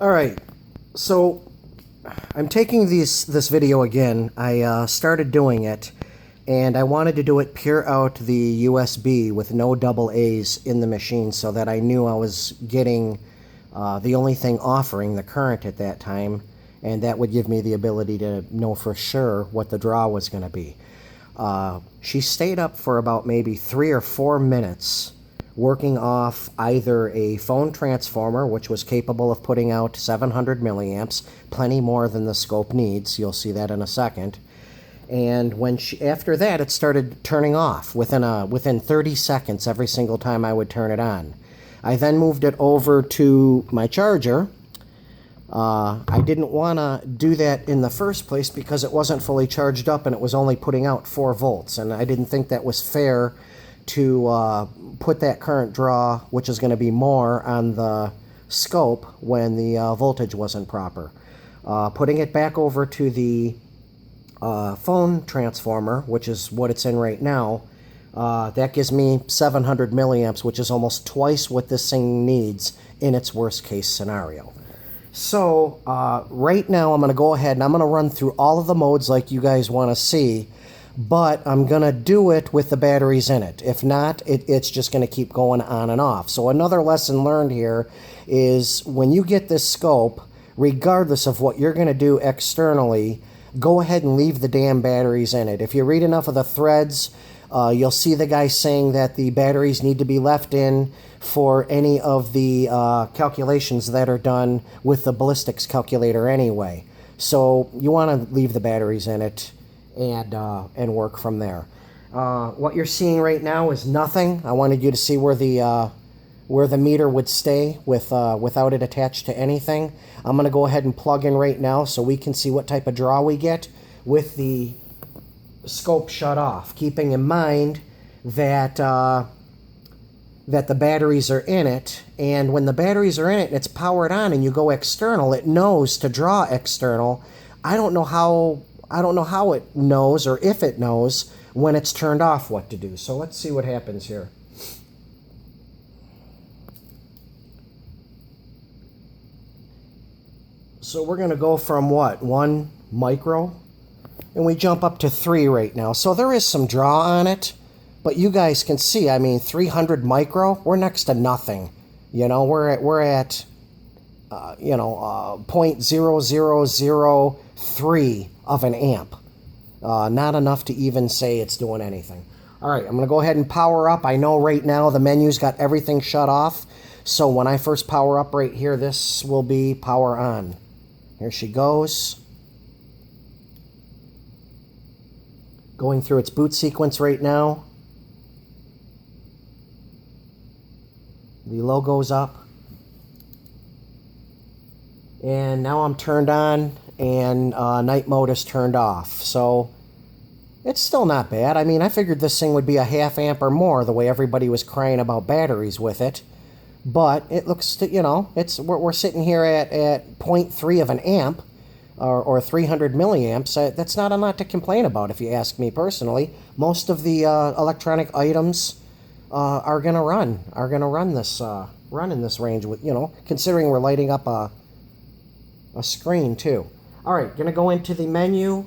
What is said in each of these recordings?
All right, so I'm taking this video again. I started doing it, and I wanted to do it pure out the USB with no double A's in the machine so that I knew I was getting the only thing offering the current at that time, and that would give me the ability to know for sure what the draw was going to be. She stayed up for about maybe 3 or 4 minutes working off either a phone transformer, which was capable of putting out 700 milliamps, plenty more than the scope needs. You'll see that in a second. And after that, it started turning off within 30 seconds every single time I would turn it on. I then moved it over to my charger. I didn't want to do that in the first place because it wasn't fully charged up and it was only putting out 4 volts. And I didn't think that was fair to put that current draw, which is going to be more, on the scope when the voltage wasn't proper. Putting it back over to the phone transformer, which is what it's in right now, that gives me 700 milliamps, which is almost twice what this thing needs in its worst case scenario. So right now I'm going to go ahead and I'm going to run through all of the modes like you guys want to see, but I'm going to do it with the batteries in it. If not, it's just going to keep going on and off. So another lesson learned here is when you get this scope, regardless of what you're going to do externally, go ahead and leave the damn batteries in it. If you read enough of the threads, you'll see the guy saying that the batteries need to be left in for any of the calculations that are done with the ballistics calculator anyway. So you want to leave the batteries in it and work from there. What you're seeing right now is nothing. I wanted you to see where the meter would stay without it attached to anything. I'm going to go ahead and plug in right now so we can see what type of draw we get with the scope shut off, keeping in mind that that the batteries are in it, and when the batteries are in it and it's powered on and you go external, it knows to draw external. I don't know how it knows, or if it knows when it's turned off, what to do. So let's see what happens here. So we're going to go from what, 1 micro, and we jump up to 3 right now. So there is some draw on it, but you guys can see, I mean, 300 micro, we're next to nothing. You know, we're at 0.0003 of an amp. Not enough to even say it's doing anything. All right, I'm going to go ahead and power up. I know right now the menu's got everything shut off. So when I first power up right here, this will be power on. Here she goes. Going through its boot sequence right now. The logo's up. And now I'm turned on and night mode is turned off. So it's still not bad. I mean, I figured this thing would be a ½ amp or more the way everybody was crying about batteries with it. But it looks, we're sitting here at 0.3 of an amp or 300 milliamps. That's not a lot to complain about if you ask me personally. Most of the electronic items are going to run this in this range with, considering we're lighting up a screen too. All right, going to go into the menu.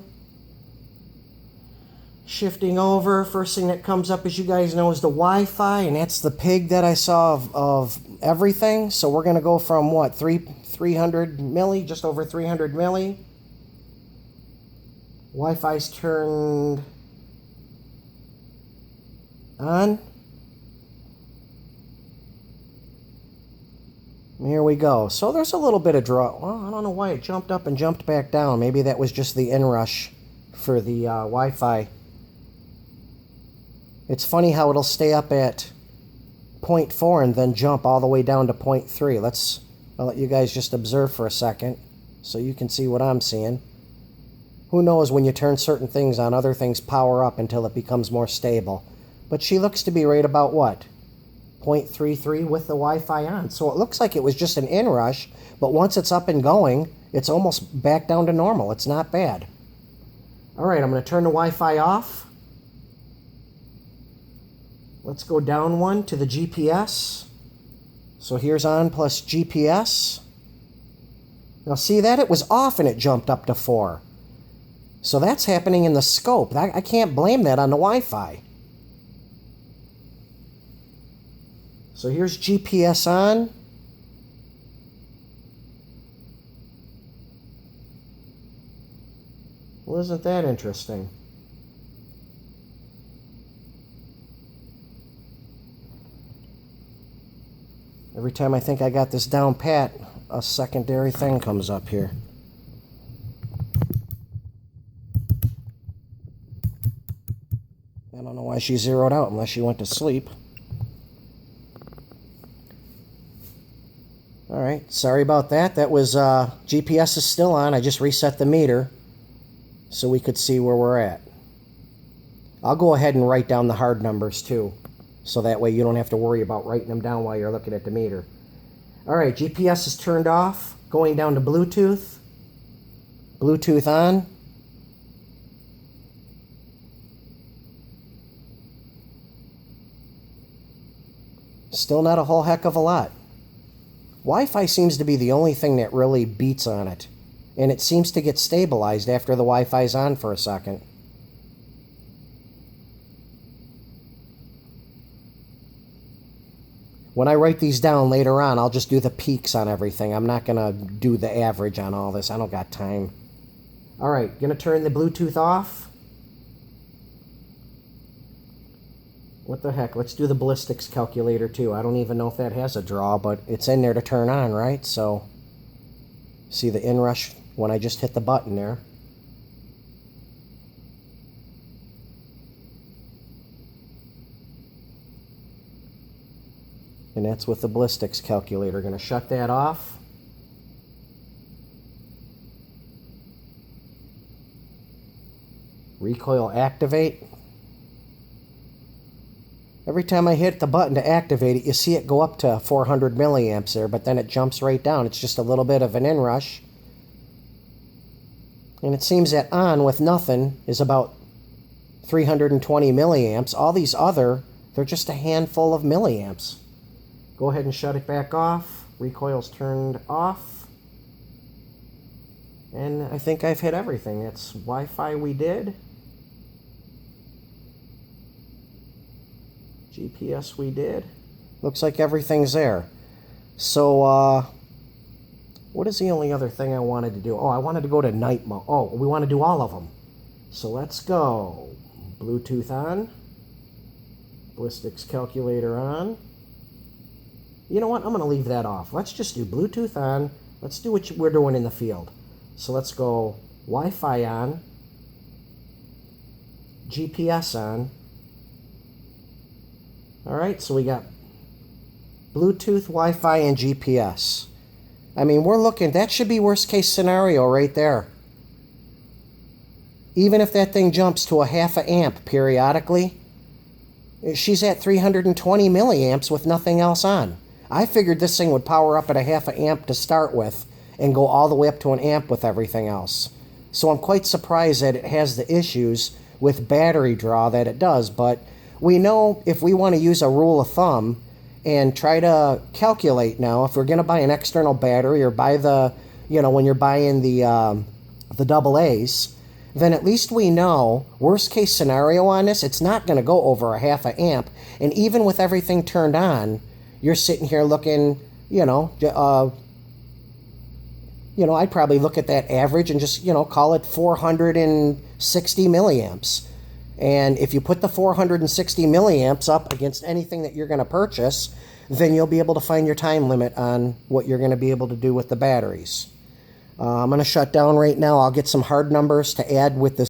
Shifting over, first thing that comes up, as you guys know, is the Wi-Fi, and that's the pig that I saw of everything. So we're going to go from what, 300 milli, just over 300 milli. Wi-Fi's turned on. Here we go. So there's a little bit of draw. Well, I don't know why it jumped up and jumped back down. Maybe that was just the inrush for the Wi-Fi. It's funny how it'll stay up at 0.4 and then jump all the way down to 0.3. I'll let you guys just observe for a second so you can see what I'm seeing. Who knows, when you turn certain things on, other things power up until it becomes more stable. But she looks to be right about what? 0.33 with the Wi-Fi on. So it looks like it was just an inrush, but once it's up and going, it's almost back down to normal. It's not bad. All right, I'm going to turn the Wi-Fi off. Let's go down one to the GPS. So here's on plus GPS. Now see that? It was off and it jumped up to 4. So that's happening in the scope. I can't blame that on the Wi-Fi. So here's GPS on. Well, isn't that interesting? Every time I think I got this down pat, a secondary thing comes up here. I don't know why she zeroed out unless she went to sleep. Alright, sorry about that. That was, GPS is still on. I just reset the meter so we could see where we're at. I'll go ahead and write down the hard numbers too, so that way you don't have to worry about writing them down while you're looking at the meter. Alright, GPS is turned off. Going down to Bluetooth. Bluetooth on. Still not a whole heck of a lot. Wi-Fi seems to be the only thing that really beats on it. And it seems to get stabilized after the Wi-Fi's on for a second. When I write these down later on, I'll just do the peaks on everything. I'm not going to do the average on all this. I don't got time. Alright, going to turn the Bluetooth off. What the heck? Let's do the ballistics calculator too. I don't even know if that has a draw, but it's in there to turn on, right? So, see the inrush when I just hit the button there. And that's with the ballistics calculator. Going to shut that off. Recoil activate. Every time I hit the button to activate it, you see it go up to 400 milliamps there, but then it jumps right down. It's just a little bit of an inrush. And it seems that on with nothing is about 320 milliamps. All these other, they're just a handful of milliamps. Go ahead and shut it back off. Recoil's turned off. And I think I've hit everything. It's Wi-Fi we did. GPS we did. Looks like everything's there. So, what is the only other thing I wanted to do? Oh, I wanted to go to night mode. Oh, we want to do all of them. So let's go. Bluetooth on. Ballistics calculator on. You know what? I'm going to leave that off. Let's just do Bluetooth on. Let's do what we're doing in the field. So let's go Wi-Fi on. GPS on. Alright, so we got Bluetooth, Wi-Fi, and GPS. I mean, we're looking, that should be worst case scenario right there. Even if that thing jumps to a half a amp periodically, she's at 320 milliamps with nothing else on. I figured this thing would power up at a half a amp to start with and go all the way up to an amp with everything else. So I'm quite surprised that it has the issues with battery draw that it does, but we know if we want to use a rule of thumb and try to calculate now, if we're going to buy an external battery or buy the, you know, when you're buying the AA's, then at least we know, worst case scenario on this, it's not going to go over a half a amp. And even with everything turned on, you're sitting here looking, I'd probably look at that average and just, call it 460 milliamps. And if you put the 460 milliamps up against anything that you're going to purchase, then you'll be able to find your time limit on what you're going to be able to do with the batteries. I'm going to shut down right now. I'll get some hard numbers to add with this.